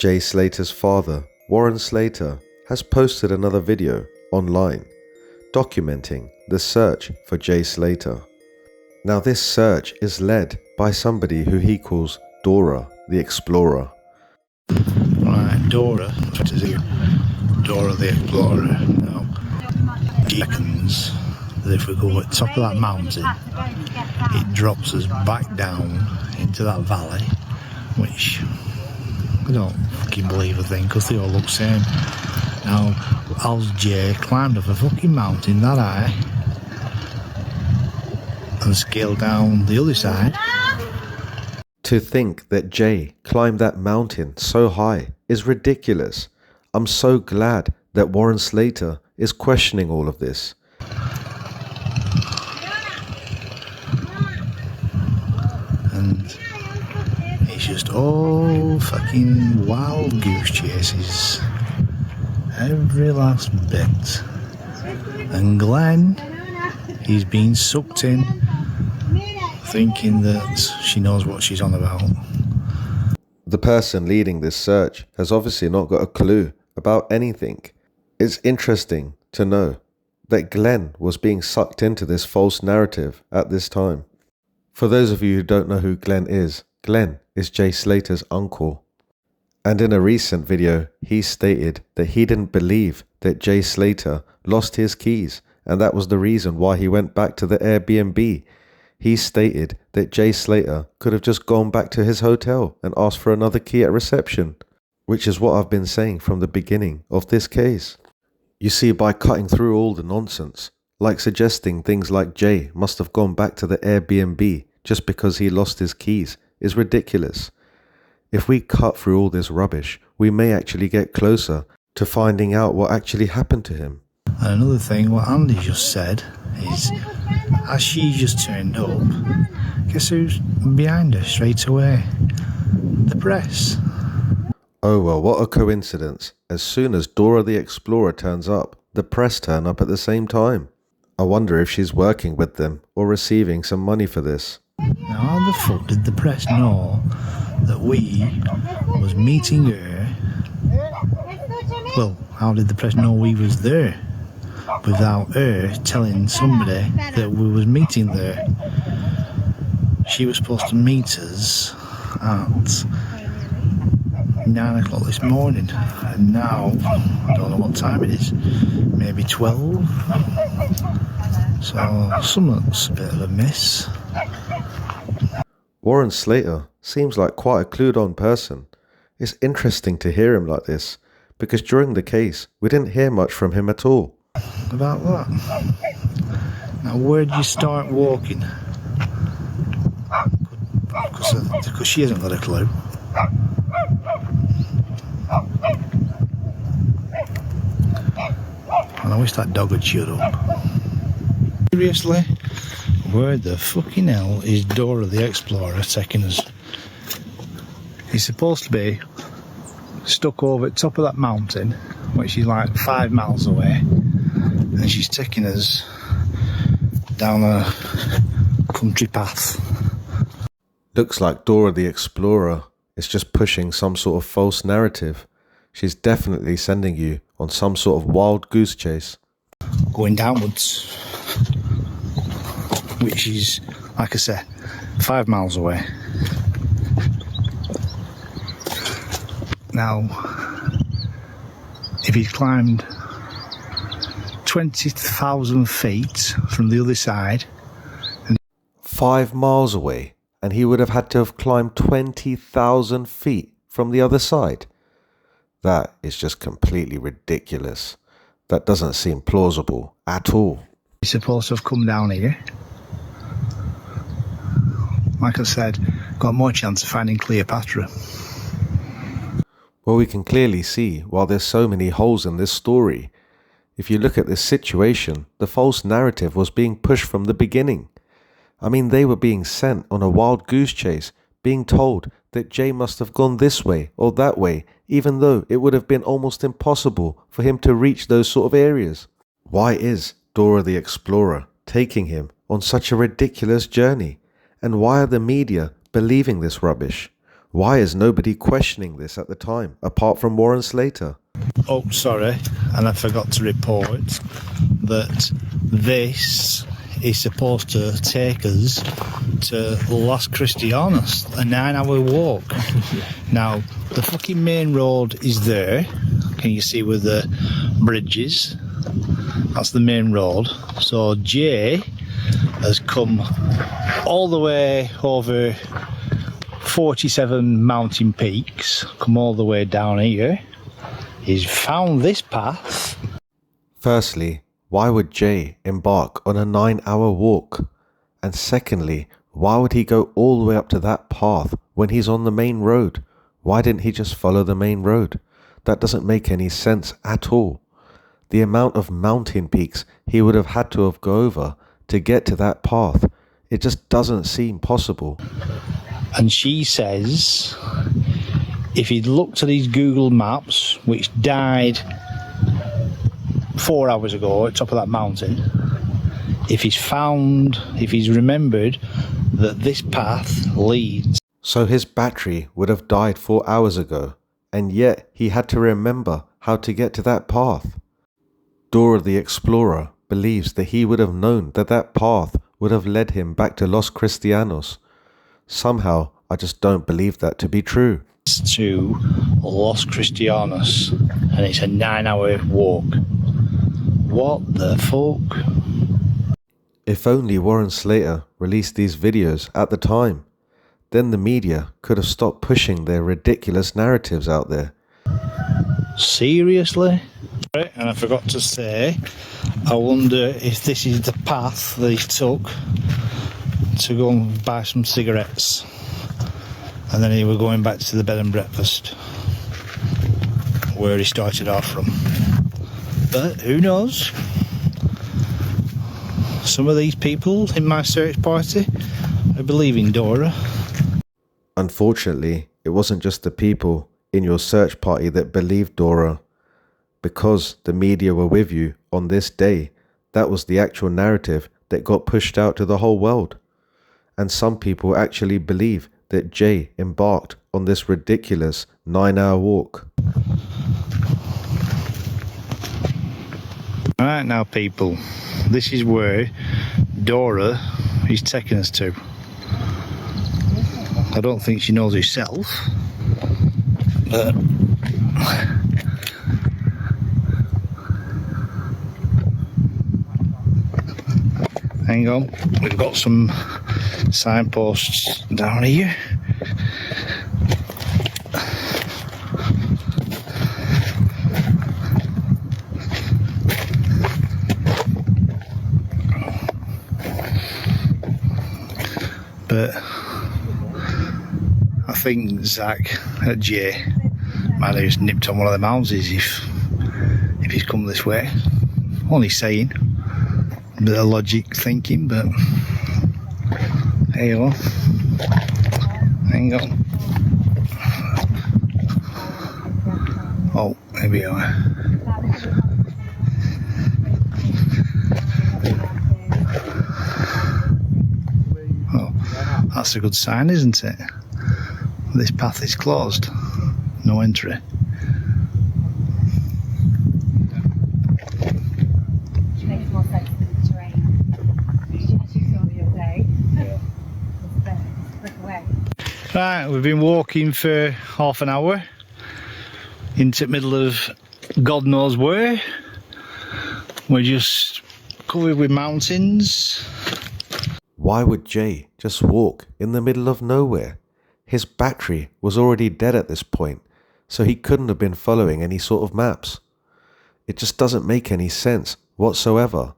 Jay Slater's father, Warren Slater, has posted another video online documenting the search for Jay Slater. Now this search is led by somebody who he calls Dora the Explorer. Right, Dora the Explorer. Now, he reckons that if we go at the top of that mountain, it drops us back down into that valley, which I don't fucking believe a thing, because they all look the same. Now, how's Jay climbed up a fucking mountain that high and scaled down the other side? To think that Jay climbed that mountain so high is ridiculous. I'm so glad that Warren Slater is questioning all of this. And it's just all fucking wild goose chases. Every last bit. And Glenn, he's been sucked in, thinking that she knows what she's on about. The person leading this search has obviously not got a clue about anything. It's interesting to know that Glenn was being sucked into this false narrative at this time. For those of you who don't know who Glenn is Jay Slater's uncle. And in a recent video, he stated that he didn't believe that Jay Slater lost his keys, and that was the reason why he went back to the Airbnb. He stated that Jay Slater could have just gone back to his hotel and asked for another key at reception, which is what I've been saying from the beginning of this case. You see, by cutting through all the nonsense, like suggesting things like Jay must have gone back to the Airbnb just because he lost his keys, is ridiculous. If we cut through all this rubbish, we may actually get closer to finding out what actually happened to him. And another thing, what Andy just said is, as she just turned up, guess who's behind her straight away? The press. Oh well, what a coincidence. As soon as Dora the Explorer turns up, the press turn up at the same time. I wonder if she's working with them or receiving some money for this. Now how the fuck did the press know that we was meeting her? Well, how did the press know we was there without her telling somebody that we was meeting there? She was supposed to meet us at 9 o'clock this morning, and now I don't know what time it is, maybe 12. So something's a bit of a miss. Warren Slater seems like quite a clued on person. It's interesting to hear him like this, because during the case we didn't hear much from him at all. About what? Now where'd you start walking? Because she hasn't got a clue. And I wish that dog had shut up. Seriously? Where the fucking hell is Dora the Explorer taking us? He's supposed to be stuck over at the top of that mountain, which is like 5 miles away, and she's taking us down a country path. Looks like Dora the Explorer is just pushing some sort of false narrative. She's definitely sending you on some sort of wild goose chase. Going downwards, which is, like I said, 5 miles away. Now, if he'd climbed 20,000 feet from the other side... 5 miles away, and he would have had to have climbed 20,000 feet from the other side? That is just completely ridiculous. That doesn't seem plausible at all. He's supposed to have come down here. Like I said, got more chance of finding Cleopatra. Well, we can clearly see why there's so many holes in this story. If you look at this situation, the false narrative was being pushed from the beginning. I mean, they were being sent on a wild goose chase, being told that Jay must have gone this way or that way, even though it would have been almost impossible for him to reach those sort of areas. Why is Dora the Explorer taking him on such a ridiculous journey? And why are the media believing this rubbish? Why is nobody questioning this at the time, apart from Warren Slater? Oh, sorry, and I forgot to report that this is supposed to take us to Los Cristianos, a 9-hour walk. Now, the fucking main road is there. Can you see with the bridges? That's the main road. So Jay has come all the way over 47 mountain peaks, come all the way down here. He's found this path. Firstly, why would Jay embark on a 9-hour walk? And secondly, why would he go all the way up to that path when he's on the main road? Why didn't he just follow the main road? That doesn't make any sense at all. The amount of mountain peaks he would have had to have go over to get to that path, it just doesn't seem possible. And she says if he'd looked at his Google Maps, which died 4 hours ago at top of that mountain, if he's remembered that this path leads. So his battery would have died 4 hours ago, and yet he had to remember how to get to that path. Dora the Explorer believes that he would have known that that path would have led him back to Los Cristianos. Somehow, I just don't believe that to be true. To Los Cristianos, and it's a 9-hour walk. What the fuck? If only Warren Slater released these videos at the time, then the media could have stopped pushing their ridiculous narratives out there. Seriously? And I forgot to say, I wonder if this is the path that he took to go and buy some cigarettes, and then he was going back to the bed and breakfast where he started off from. But who knows? Some of these people in my search party are believing Dora. Unfortunately, it wasn't just the people in your search party that believed Dora. Because the media were with you on this day, that was the actual narrative that got pushed out to the whole world. And some people actually believe that Jay embarked on this ridiculous 9-hour walk. Alright now people, this is where Dora is taking us to. I don't think she knows herself, but hang on, we've got some signposts down here. But I think Zach at J might have just nipped on one of the houses if he's come this way. Only saying, a bit of logic thinking, but there you go. Hang on. Oh, here we are. Oh, that's a good sign, isn't it? This path is closed. No entry. Which makes more sense than the terrain. You actually saw the other day. Yeah. It's a brick away. Right, we've been walking for half an hour into the middle of God knows where. We're just covered with mountains. Why would Jay just walk in the middle of nowhere? His battery was already dead at this point, so he couldn't have been following any sort of maps. It just doesn't make any sense whatsoever.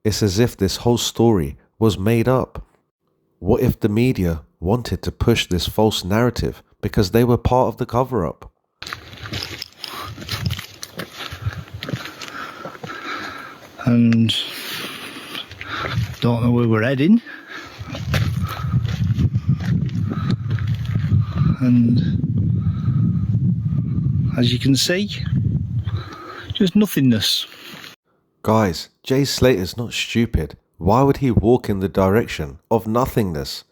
It's as if this whole story was made up. What if the media wanted to push this false narrative because they were part of the cover-up? And don't know where we're heading. And as you can see, just nothingness. Guys, Jay Slater's not stupid. Why would he walk in the direction of nothingness?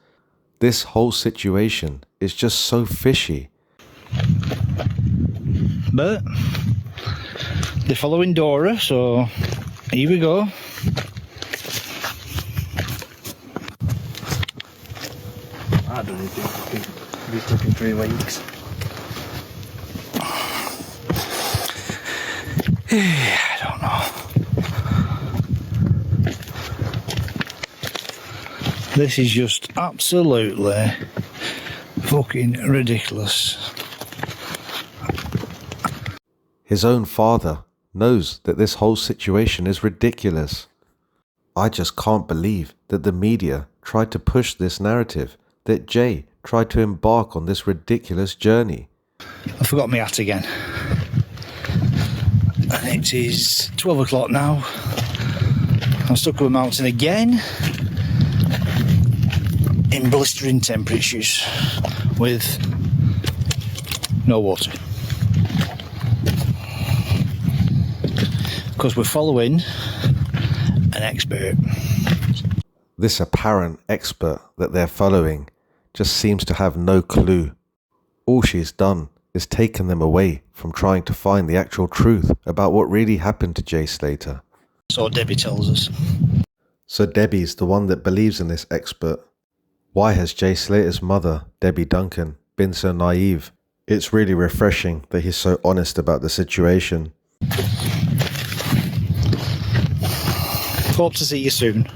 This whole situation is just so fishy. But they're following Dora, so here we go. I don't need to be stuck in 3 weeks. I don't know. This is just absolutely fucking ridiculous. His own father knows that this whole situation is ridiculous. I just can't believe that the media tried to push this narrative, that Jay tried to embark on this ridiculous journey. I forgot my hat again. And it is 12 o'clock now. I'm stuck up a mountain again in blistering temperatures with no water. Because we're following an expert. This apparent expert that they're following just seems to have no clue. All she's done is taken them away from trying to find the actual truth about what really happened to Jay Slater. So Debbie tells us. So Debbie's the one that believes in this expert. Why has Jay Slater's mother, Debbie Duncan, been so naive? It's really refreshing that he's so honest about the situation. Hope to see you soon.